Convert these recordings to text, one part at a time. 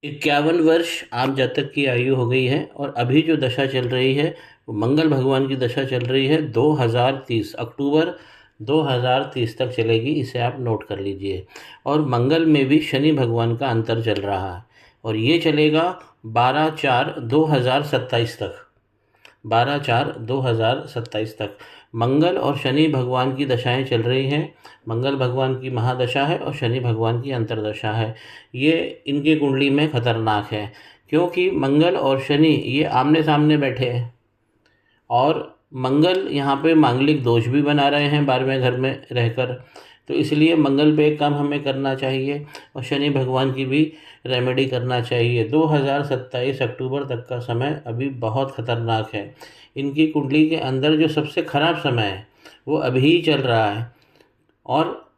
51 वर्ष आप जातक की आयु हो गई है और अभी जो दशा चल रही है वो मंगल भगवान की दशा चल रही है। 2030 अक्टूबर 2030 तक चलेगी, इसे आप नोट कर लीजिए। और मंगल में भी शनि भगवान का अंतर चल रहा है और ये चलेगा 12/4/2027 तक। 12/4/2027 तक मंगल और शनि भगवान की दशाएं चल रही हैं। मंगल भगवान की महादशा है और शनि भगवान की अंतर्दशा है। ये इनकी कुंडली में खतरनाक है क्योंकि मंगल और शनि ये आमने सामने बैठे हैं और मंगल यहाँ पे मांगलिक दोष भी बना रहे हैं 12वें घर में रहकर। तो इसलिए मंगल पे एक काम हमें करना चाहिए और शनि भगवान की भी रेमेडी करना चाहिए। 2027 अक्टूबर तक का समय अभी बहुत खतरनाक है। इनकी कुंडली के अंदर जो सबसे खराब समय है वो अभी ही चल रहा है। और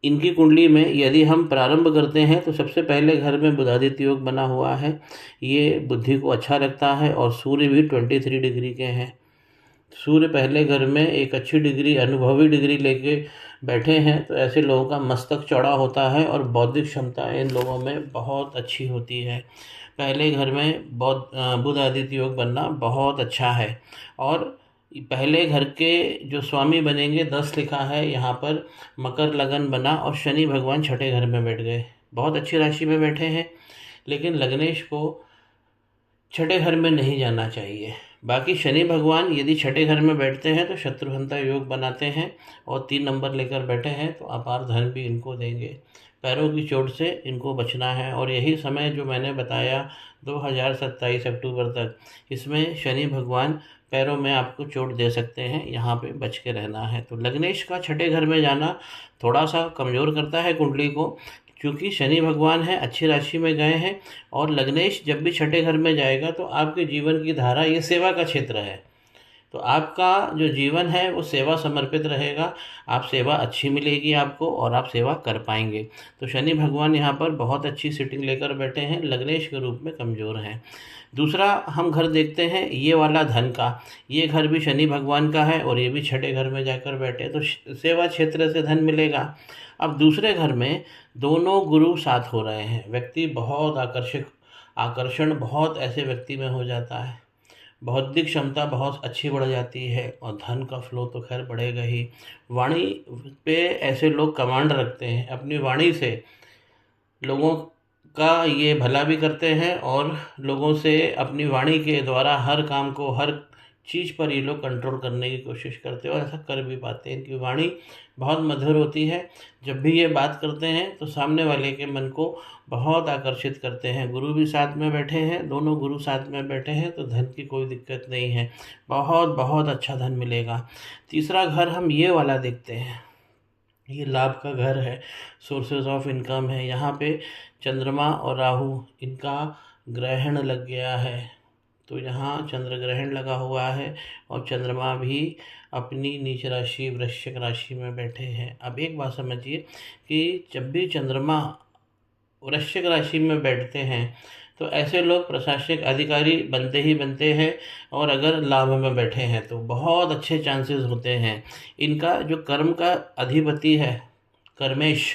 इनकी कुंडली में यदि हम प्रारंभ करते हैं तो सबसे पहले घर में बुधादित्य योग बना हुआ है। ये बुद्धि को अच्छा रखता है और सूर्य भी 23 डिग्री के हैं। सूर्य पहले घर में एक अच्छी डिग्री, अनुभवी डिग्री लेके बैठे हैं, तो ऐसे लोगों का मस्तक चौड़ा होता है और बौद्धिक क्षमता इन लोगों में बहुत अच्छी होती है। पहले घर में बुध आदित्य योग बनना बहुत अच्छा है। और पहले घर के जो स्वामी बनेंगे 10 लिखा है यहाँ पर। मकर लगन बना और शनि भगवान छठे घर में बैठ गए, बहुत अच्छी राशि में बैठे हैं। लेकिन लग्नेश को छठे घर में नहीं जाना चाहिए। बाकी शनि भगवान यदि छठे घर में बैठते हैं तो शत्रुहंता योग बनाते हैं और 3 नंबर लेकर बैठे हैं तो अपार धन भी इनको देंगे। पैरों की चोट से इनको बचना है और यही समय जो मैंने बताया 2027 अक्टूबर तक, इसमें शनि भगवान पैरों में आपको चोट दे सकते हैं, यहाँ पे बच के रहना है। तो लग्नेश का छठे घर में जाना थोड़ा सा कमज़ोर करता है कुंडली को, क्योंकि शनि भगवान है, अच्छी राशि में गए हैं। और लग्नेश जब भी छठे घर में जाएगा तो आपके जीवन की धारा, ये सेवा का क्षेत्र है, तो आपका जो जीवन है वो सेवा समर्पित रहेगा। आप सेवा अच्छी मिलेगी आपको और आप सेवा कर पाएंगे। तो शनि भगवान यहाँ पर बहुत अच्छी सिटिंग लेकर बैठे हैं, लग्नेश के रूप में कमज़ोर हैं। दूसरा हम घर देखते हैं ये वाला धन का। ये घर भी शनि भगवान का है और ये भी छठे घर में जाकर बैठे, तो सेवा क्षेत्र से धन मिलेगा। अब दूसरे घर में दोनों गुरु साथ हो रहे हैं, व्यक्ति बहुत आकर्षण बहुत ऐसे व्यक्ति में हो जाता है, बौद्धिक क्षमता बहुत अच्छी बढ़ जाती है और धन का फ्लो तो खैर बढ़ेगा ही। वाणी पे ऐसे लोग कमांड रखते हैं, अपनी वाणी से लोगों का ये भला भी करते हैं और लोगों से अपनी वाणी के द्वारा हर काम को, हर चीज़ पर ये लोग कंट्रोल करने की कोशिश करते हैं और ऐसा कर भी पाते हैं। इनकी वाणी बहुत मधुर होती है। जब भी ये बात करते हैं तो सामने वाले के मन को बहुत आकर्षित करते हैं। गुरु भी साथ में बैठे हैं, दोनों गुरु साथ में बैठे हैं तो धन की कोई दिक्कत नहीं है, बहुत बहुत अच्छा धन मिलेगा। तीसरा घर हम ये वाला देखते हैं, ये लाभ का घर है, सोर्सेज ऑफ इनकम है। यहाँ पे चंद्रमा और राहु इनका ग्रहण लग गया है, तो यहाँ चंद्र ग्रहण लगा हुआ है और चंद्रमा भी अपनी नीच राशि वृश्चिक राशि में बैठे हैं। अब एक बात समझिए कि जब भी चंद्रमा वृश्चिक राशि में बैठते हैं तो ऐसे लोग प्रशासनिक अधिकारी बनते ही बनते हैं और अगर लाभ में बैठे हैं तो बहुत अच्छे चांसेस होते हैं। इनका जो कर्म का अधिपति है कर्मेश,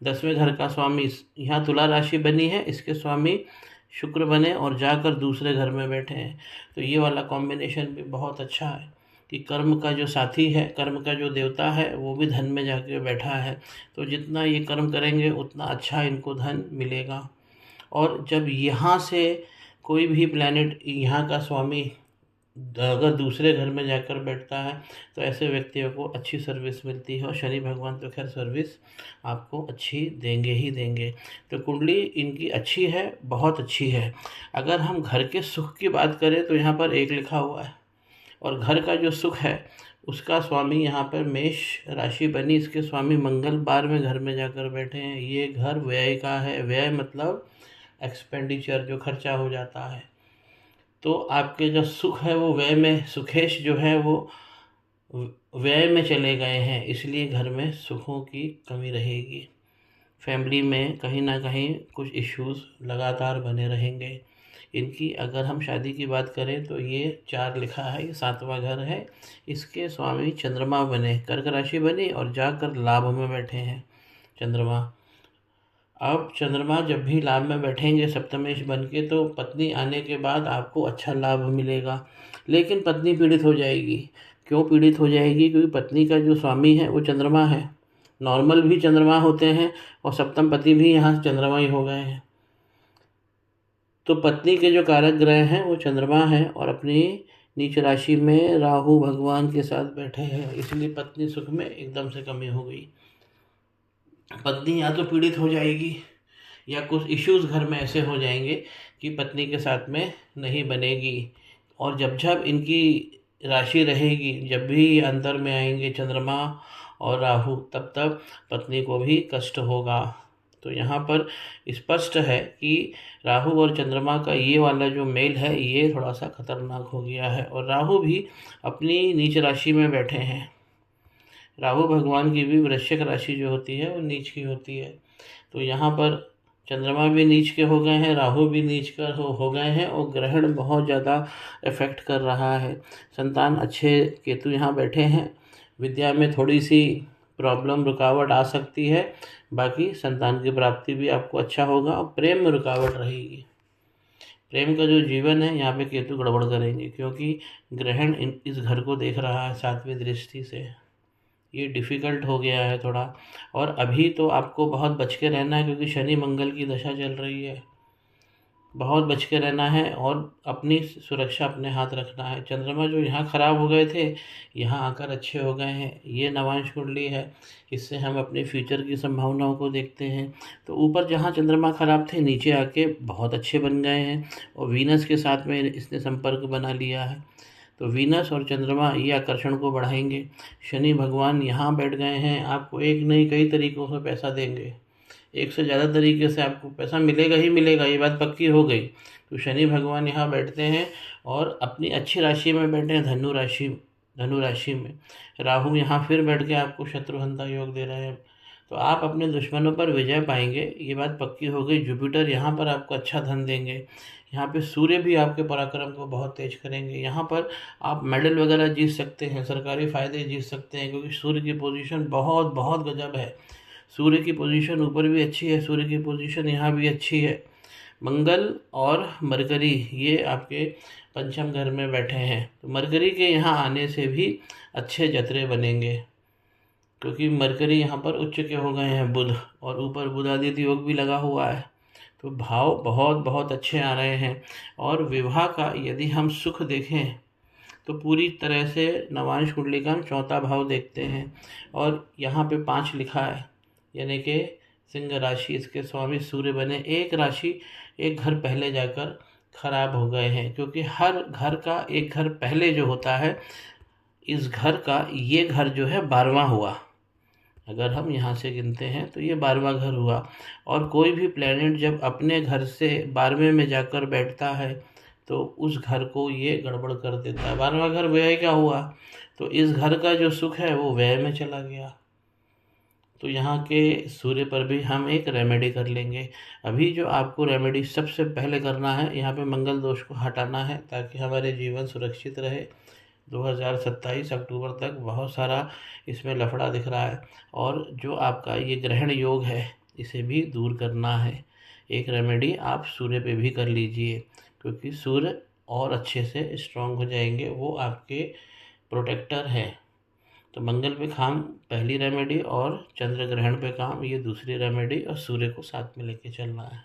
10वें घर का स्वामी, यहाँ तुला राशि बनी है, इसके स्वामी शुक्र बने और जाकर दूसरे घर में बैठे हैं। तो ये वाला कॉम्बिनेशन भी बहुत अच्छा है कि कर्म का जो साथी है, कर्म का जो देवता है वो भी धन में जाके बैठा है। तो जितना ये कर्म करेंगे उतना अच्छा इनको धन मिलेगा। और जब यहाँ से कोई भी प्लैनेट, यहाँ का स्वामी अगर दूसरे घर में जाकर बैठता है तो ऐसे व्यक्तियों को अच्छी सर्विस मिलती है और शनि भगवान तो खैर सर्विस आपको अच्छी देंगे ही देंगे। तो कुंडली इनकी अच्छी है, बहुत अच्छी है। अगर हम घर के सुख की बात करें तो यहाँ पर 1 लिखा हुआ है और घर का जो सुख है उसका स्वामी यहाँ पर मेष राशि बनी, इसके स्वामी मंगल 12वें घर में जाकर बैठे हैं। ये घर व्यय का है, व्यय मतलब एक्सपेंडिचर, जो खर्चा हो जाता है। तो आपके जो सुख है वो व्यय में, सुखेश जो है वो व्यय में चले गए हैं, इसलिए घर में सुखों की कमी रहेगी। फैमिली में कहीं ना कहीं कुछ इश्यूज लगातार बने रहेंगे। इनकी अगर हम शादी की बात करें तो ये 4 लिखा है, ये 7वां घर है। इसके स्वामी चंद्रमा बने, कर्क राशि बनी और जाकर लाभ में बैठे हैं चंद्रमा। अब चंद्रमा जब भी लाभ में बैठेंगे सप्तमेश बन के, तो पत्नी आने के बाद आपको अच्छा लाभ मिलेगा, लेकिन पत्नी पीड़ित हो जाएगी। क्यों पीड़ित हो जाएगी? क्योंकि पत्नी का जो स्वामी है वो चंद्रमा है। नॉर्मल भी चंद्रमा होते हैं और सप्तम पति भी यहाँ चंद्रमा ही हो गए हैं। तो पत्नी के जो कारक ग्रह हैं वो चंद्रमा है और अपनी नीच राशि में राहु भगवान के साथ बैठे हैं, इसलिए पत्नी सुख में एकदम से कमी हो गई। पत्नी या तो पीड़ित हो जाएगी या कुछ इश्यूज घर में ऐसे हो जाएंगे कि पत्नी के साथ में नहीं बनेगी। और जब जब इनकी राशि रहेगी, जब भी ये अंतर में आएंगे चंद्रमा और राहु, तब तब पत्नी को भी कष्ट होगा। तो यहाँ पर स्पष्ट है कि राहु और चंद्रमा का ये वाला जो मेल है ये थोड़ा सा खतरनाक हो गया है। और राहु भी अपनी नीच राशि में बैठे हैं। राहु भगवान की भी वृश्चिक राशि जो होती है वो नीच की होती है। तो यहाँ पर चंद्रमा भी नीच के हो गए हैं, राहु भी नीच कर हो गए हैं और ग्रहण बहुत ज़्यादा इफेक्ट कर रहा है। संतान अच्छे केतु यहाँ बैठे हैं। विद्या में थोड़ी सी प्रॉब्लम रुकावट आ सकती है, बाकी संतान की प्राप्ति भी आपको अच्छा होगा और प्रेम में रुकावट रहेगी। प्रेम का जो जीवन है यहाँ पे केतु गड़बड़ करेंगे, क्योंकि ग्रहण इस घर को देख रहा है 7वीं दृष्टि से। ये डिफ़िकल्ट हो गया है थोड़ा। और अभी तो आपको बहुत बच के रहना है, क्योंकि शनि मंगल की दशा चल रही है। बहुत बच के रहना है और अपनी सुरक्षा अपने हाथ रखना है। चंद्रमा जो यहाँ खराब हो गए थे, यहाँ आकर अच्छे हो गए हैं। ये नवांश कुंडली है, इससे हम अपने फ्यूचर की संभावनाओं को देखते हैं। तो ऊपर जहाँ चंद्रमा खराब थे, नीचे आके बहुत अच्छे बन गए हैं और वीनस के साथ में इसने संपर्क बना लिया है। तो वीनस और चंद्रमा ये आकर्षण को बढ़ाएंगे। शनि भगवान यहाँ बैठ गए हैं, आपको एक नहीं कई तरीक़ों से पैसा देंगे। एक से ज़्यादा तरीके से आपको पैसा मिलेगा ही मिलेगा, ये बात पक्की हो गई। तो शनि भगवान यहाँ बैठते हैं और अपनी अच्छी राशि में बैठे हैं, धनु राशि में। राहु यहाँ फिर बैठ के आपको शत्रुहंता योग दे रहे हैं। तो आप अपने दुश्मनों पर विजय पाएंगे, ये बात पक्की हो गई। जुपिटर यहाँ पर आपको अच्छा धन देंगे। यहाँ पे सूर्य भी आपके पराक्रम को बहुत तेज करेंगे। यहाँ पर आप मेडल वगैरह जीत सकते हैं, सरकारी फ़ायदे जीत सकते हैं, क्योंकि सूर्य की पोजीशन बहुत बहुत गजब है। सूर्य की पोजीशन ऊपर भी अच्छी है, सूर्य की पोजीशन यहाँ भी अच्छी है। मंगल और मरकरी ये आपके पंचम घर में बैठे हैं। तो मरकरी के यहाँ आने से भी अच्छे जतरे बनेंगे, क्योंकि मरकरी यहाँ पर उच्च के हो गए हैं बुध, और ऊपर बुधादित्य योग भी लगा हुआ है। तो भाव बहुत बहुत अच्छे आ रहे हैं। और विवाह का यदि हम सुख देखें तो पूरी तरह से नवांश कुंडली का हम चौथा भाव देखते हैं, और यहाँ पे 5 लिखा है, यानी कि सिंह राशि, इसके स्वामी सूर्य बने। एक राशि एक घर पहले जाकर खराब हो गए हैं, क्योंकि हर घर का एक घर पहले जो होता है, इस घर का ये घर जो है 12वां हुआ। अगर हम यहाँ से गिनते हैं तो ये 12वां घर हुआ। और कोई भी प्लेनेट जब अपने घर से 12वें में जाकर बैठता है तो उस घर को ये गड़बड़ कर देता है। 12वां घर व्यय का हुआ, तो इस घर का जो सुख है वो व्यय में चला गया। तो यहाँ के सूर्य पर भी हम एक रेमेडी कर लेंगे। अभी जो आपको रेमेडी सबसे पहले करना है, यहाँ पे मंगल दोष को हटाना है, ताकि हमारे जीवन सुरक्षित रहे। 2027 अक्टूबर तक बहुत सारा इसमें लफड़ा दिख रहा है, और जो आपका ये ग्रहण योग है इसे भी दूर करना है। एक रेमेडी आप सूर्य पे भी कर लीजिए, क्योंकि सूर्य और अच्छे से स्ट्रांग हो जाएंगे, वो आपके प्रोटेक्टर हैं। तो मंगल पे काम पहली रेमेडी और चंद्र ग्रहण पे काम ये दूसरी रेमेडी, और सूर्य को साथ में लेके चलना है।